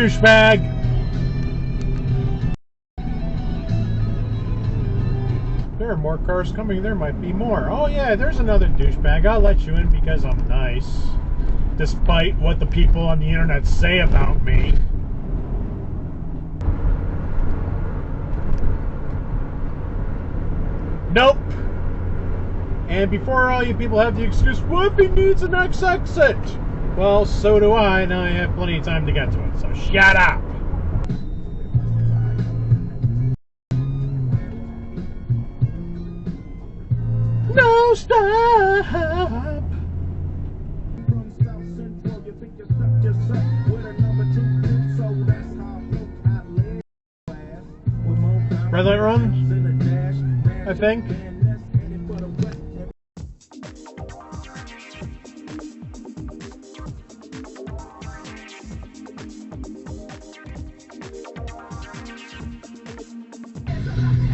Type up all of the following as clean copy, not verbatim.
douchebag! There are more cars coming. There might be more. Oh yeah, there's another douchebag. I'll let you in because I'm nice. Despite what the people on the internet say about me. Nope. And before all you people have the excuse, Whoopi needs an next exit. Well, so do I. Now I have plenty of time to get to it. So shut up. No stop. Red light run, I think.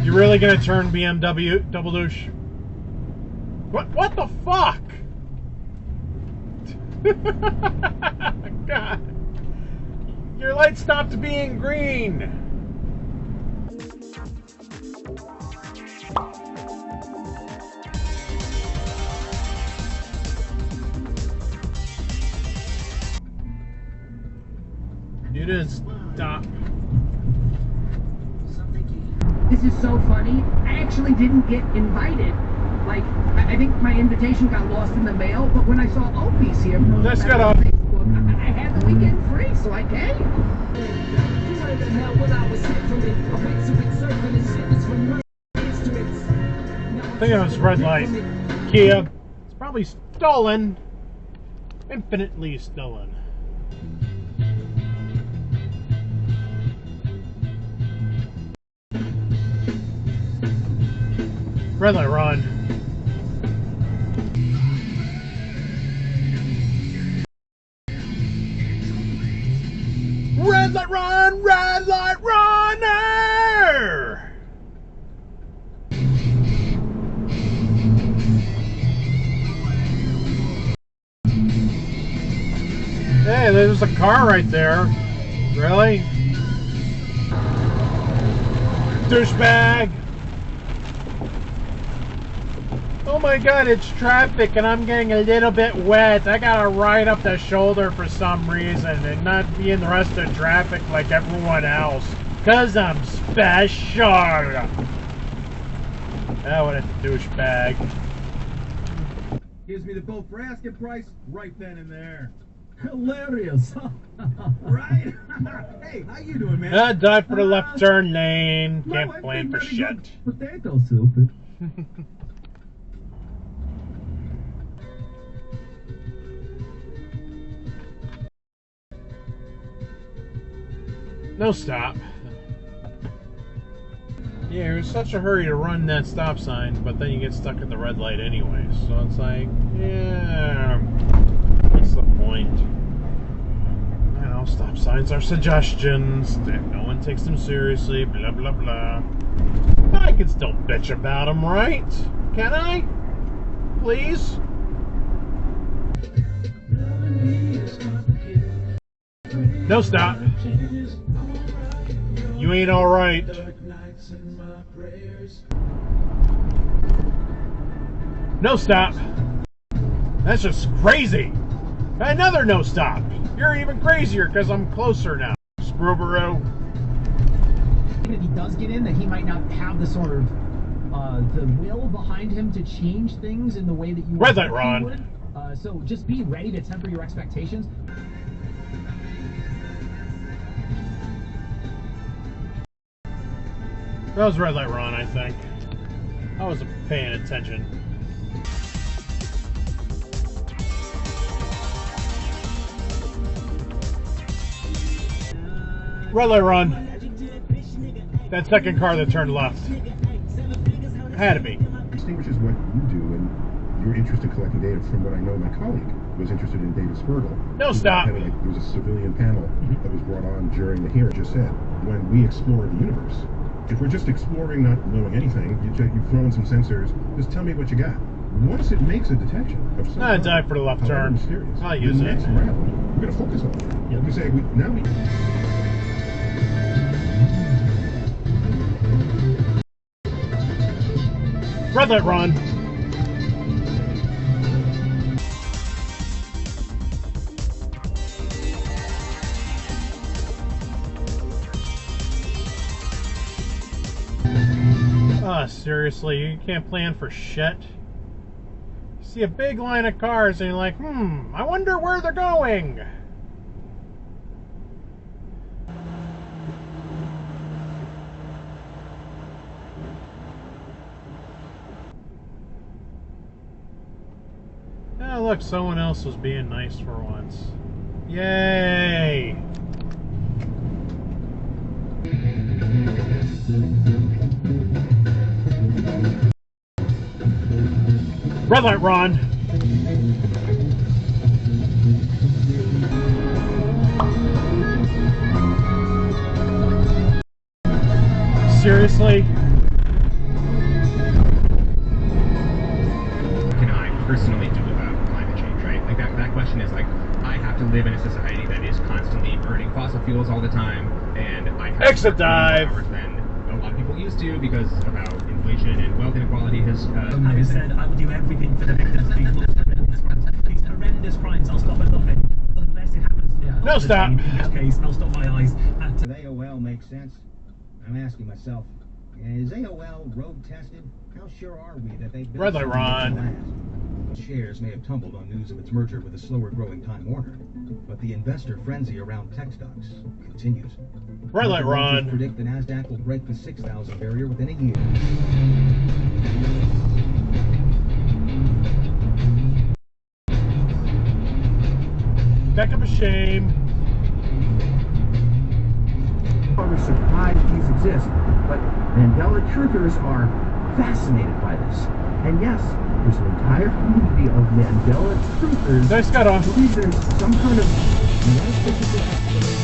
You really gonna turn BMW double douche? What the fuck? God. Your light stopped being green. It is stop. This is so funny. I actually didn't get invited. Like, I think my invitation got lost in the mail, but when I saw Opie's here on Facebook, I had the weekend free, so I came. I think it was red light. Kia. It's probably stolen. Infinitely stolen. Red light run. Red light run, red light runner. Hey, there's a car right there. Really? Douchebag. Oh my god, it's traffic and I'm getting a little bit wet. I gotta ride up the shoulder for some reason and not be in the rest of the traffic like everyone else. Cause I'm special. Oh, what a douchebag. Gives me the bill for asking price right then and there. Hilarious. Right? Hey, how you doing, man? I died for the left turn lane. Can't plan for shit. Potato soup. No stop. Yeah, it was such a hurry to run that stop sign, but then you get stuck at the red light anyway. So it's like, yeah, what's the point? You know, stop signs are suggestions. No one takes them seriously, blah, blah, blah. But I can still bitch about them, right? Can I? Please? No stop. You ain't alright. No stop. That's just crazy. Another no stop. You're even crazier because I'm closer now. Screwbaro. If he does get in, that he might not have the sort of the will behind him to change things in the way that you red light, Ron. would. So just be ready to temper your expectations. That was red light Ron, I think. I wasn't paying attention. Red light Ron. That second car that turned left. Had to be. Distinguishes what you do and your interest in collecting data from what I know my colleague was interested in David Spergel. No stop. There was a civilian panel that was brought on during the hearing. Just said, when we explore the universe, if we're just exploring, not knowing anything, you throw in some sensors, just tell me what you got. Once it makes a detection of something, I dive for the left turn. Mysterious, I'll use it. Next round, we're going to focus on it. Yep. We say, now we... Red light, Ron. Seriously, you can't plan for shit. You see a big line of cars and you're like, I wonder where they're going. Oh, look, someone else was being nice for once. Yay! Red light, Ron. Seriously? What can I personally do about climate change, right? Like that question is like, I have to live in a society that is constantly burning fossil fuels all the time, and I have exit to work more dive hours than a lot of people used to because of how inflation and wealth inequality has Having said, I will do everything for the victims of these horrendous crimes. These horrendous crimes, I'll stop at nothing unless it happens to me. No, stop. In which case, I'll stop my eyes at... Does AOL make sense? I'm asking myself, is AOL road tested? How sure are we that they've been... Red light, Ron. Shares may have tumbled on news of its merger with a slower growing Time Warner, but the investor frenzy around tech stocks continues. Red light, Ron. Predict the Nasdaq will break the 6,000 barrier within a year. Back up a shame. We're surprised these exist, but Mandela truthers are fascinated by this. And yes, there's an entire community of Mandela truthers Nice cut off. who believe there's some kind of metaphysical explanation.